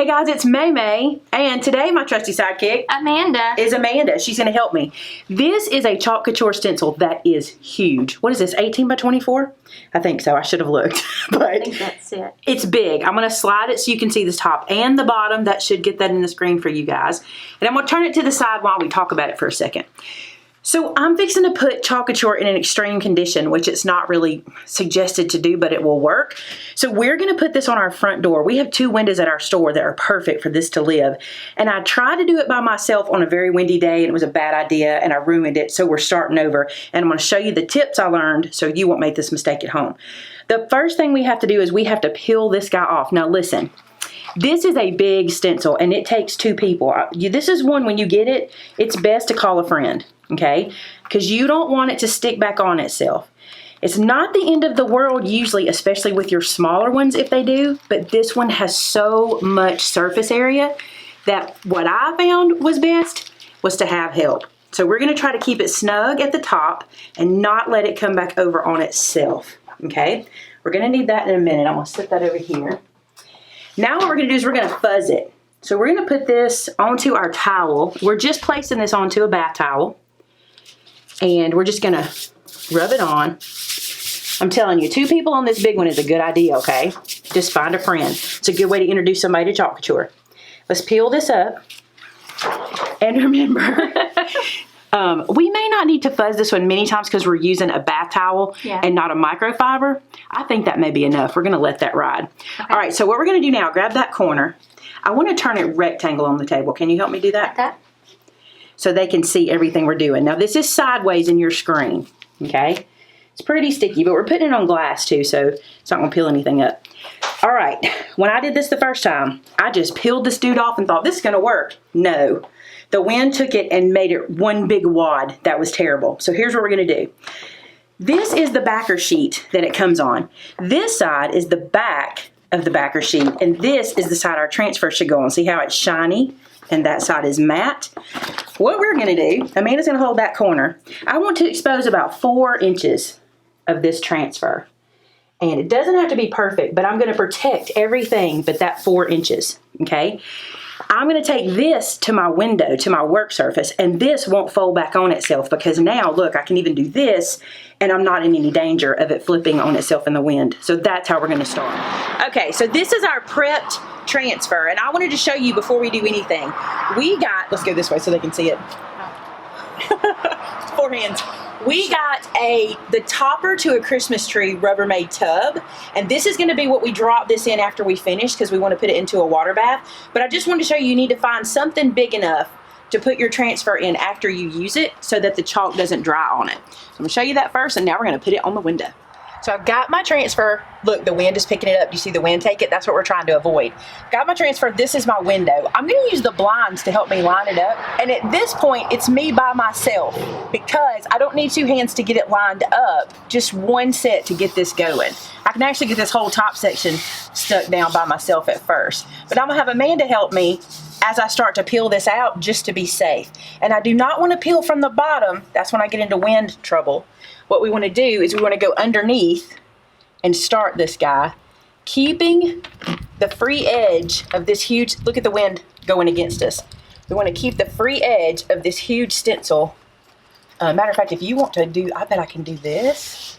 Hey guys, it's Maymay, and today my trusty sidekick, Amanda. She's going to help me. This is a Chalk Couture stencil that is huge. What is this, 18 by 24? I think so. I should have looked. But I think that's it. It's big. I'm going to slide it so you can see this top and the bottom. That should get that in the screen for you guys. And I'm going to turn it to the side while we talk about it for a second. So I'm fixing to put Chalk Couture in an extreme condition, which it's not really suggested to do, but it will work. So we're going to put this on our front door. We have 2 windows at our store that are perfect for this to live. And I tried to do it by myself on a very windy day, and it was a bad idea, and I ruined it. So we're starting over. And I'm going to show you the tips I learned so you won't make this mistake at home. The first thing we have to do is we have to peel this guy off. Now listen. This is a big stencil, and it takes 2 people. This is one, when you get it, it's best to call a friend, okay? Because you don't want it to stick back on itself. It's not the end of the world usually, especially with your smaller ones if they do, but this one has so much surface area that what I found was best was to have help. So we're going to try to keep it snug at the top and not let it come back over on itself, okay? We're going to need that in a minute. I'm going to set that over here. Now what we're going to do is we're going to fuzz it. So we're going to put this onto our towel. We're just placing this onto a bath towel. And we're just going to rub it on. I'm telling you, 2 people on this big one is a good idea, okay? Just find a friend. It's a good way to introduce somebody to Chalk Couture. Let's peel this up. And remember, we may not need to fuzz this one many times because we're using a bath towel and not a microfiber. I think that may be enough. We're going to let that ride. Okay. All right, so what we're going to do now, grab that corner. I want to turn it rectangle on the table. Can you help me do that? Okay. So they can see everything we're doing. Now this is sideways in your screen, okay? It's pretty sticky, but we're putting it on glass too, so it's not going to peel anything up. All right, when I did this the first time, I just peeled this dude off and thought, this is going to work. No. The wind took it and made it one big wad. That was terrible. So here's what we're going to do. This is the backer sheet that it comes on. This side is the back of the backer sheet, and this is the side our transfer should go on. See how it's shiny and that side is matte? What we're going to do, Amanda's going to hold that corner. I want to expose about 4 inches of this transfer. And it doesn't have to be perfect, but I'm going to protect everything but that 4 inches, okay? I'm going to take this to my window, to my work surface, and this won't fold back on itself because now, look, I can even do this, and I'm not in any danger of it flipping on itself in the wind. So that's how we're going to start. Okay, so this is our prepped transfer, and I wanted to show you before we do anything. We got, let's go this way so they can see it. 4 hands. We got the topper to a Christmas tree Rubbermaid tub, and this is going to be what we drop this in after we finish because we want to put it into a water bath. But I just wanted to show you need to find something big enough to put your transfer in after you use it so that the chalk doesn't dry on it. So I'm going to show you that first, and now we're going to put it on the window. So I've got my transfer. Look, the wind is picking it up. Do you see the wind take it? That's what we're trying to avoid. Got my transfer. This is my window. I'm going to use the blinds to help me line it up. And at this point, it's me by myself because I don't need 2 hands to get it lined up. Just 1 set to get this going. I can actually get this whole top section stuck down by myself at first. But I'm going to have Amanda help me as I start to peel this out just to be safe. And I do not want to peel from the bottom. That's when I get into wind trouble. What we want to do is we want to go underneath and start this guy, keeping the free edge of this huge, look at the wind going against us. We want to keep the free edge of this huge stencil. Matter of fact, if you want to do, I bet I can do this.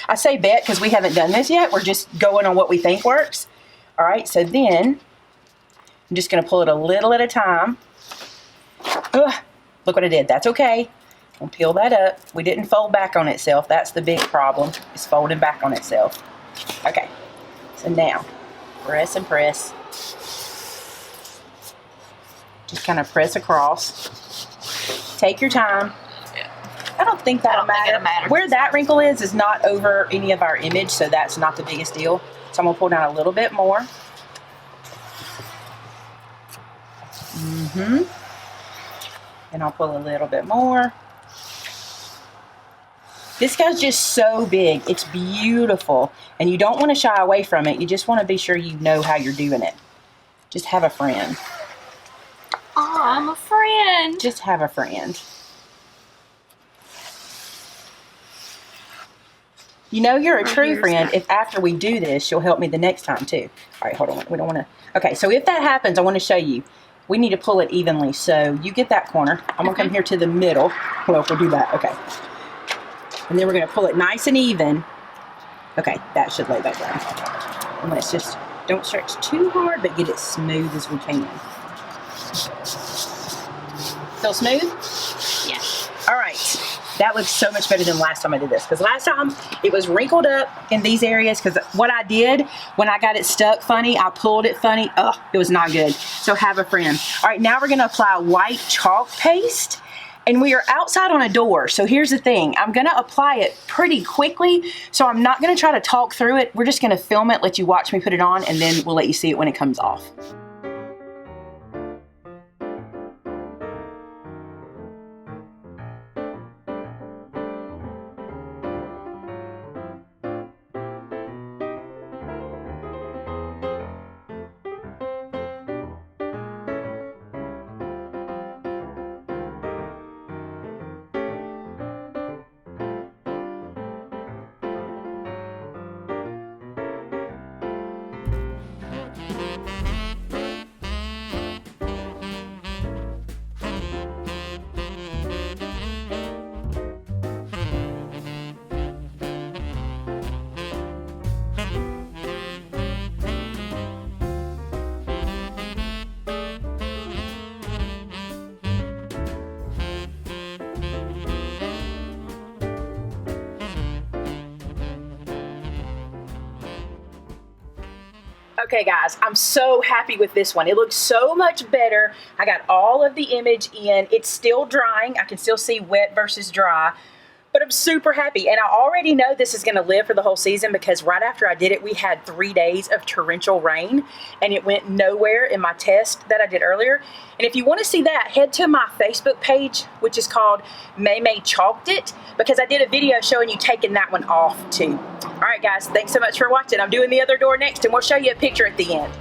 I say bet because we haven't done this yet. We're just going on what we think works. All right, so then I'm just going to pull it a little at a time. Ugh, look what I did. That's okay. We'll peel that up. We didn't fold back on itself. That's the big problem, is folding back on itself. Okay, so now, press and press. Just kind of press across. Take your time. I don't think that'll matter. Where that wrinkle is not over any of our image, so that's not the biggest deal. So I'm going to pull down a little bit more. And I'll pull a little bit more. This guy's just so big. It's beautiful. And you don't want to shy away from it. You just want to be sure you know how you're doing it. Just have a friend. Oh, I'm a friend. Just have a friend. You know you're a true here's friend that. if after we do this, you'll help me the next time too. All right, hold on. We don't want to. Okay, so if that happens, I want to show you. We need to pull it evenly. So you get that corner. I'm going to come here to the middle. Well, if we'll do that. Okay. And then we're going to pull it nice and even. Okay, that should lay back down. And let's just, don't stretch too hard, but get it smooth as we can. Feel smooth? Yeah. All right. That looks so much better than last time I did this. Because last time it was wrinkled up in these areas. Because what I did when I got it stuck funny, I pulled it funny. Ugh, it was not good. So have a friend. All right, now we're going to apply white chalk paste. And we are outside on a door. So here's the thing. I'm going to apply it pretty quickly. So I'm not going to try to talk through it. We're just going to film it, let you watch me put it on, and then we'll let you see it when it comes off. Okay guys, I'm so happy with this one. It looks so much better. I got all of the image in. It's still drying. I can still see wet versus dry, but I'm super happy. And I already know this is gonna live for the whole season because right after I did it, we had 3 days of torrential rain and it went nowhere in my test that I did earlier. And if you wanna see that, head to my Facebook page, which is called Maymay Chalked It, because I did a video showing you taking that one off too. All right guys, thanks so much for watching. I'm doing the other door next and we'll show you a picture at the end.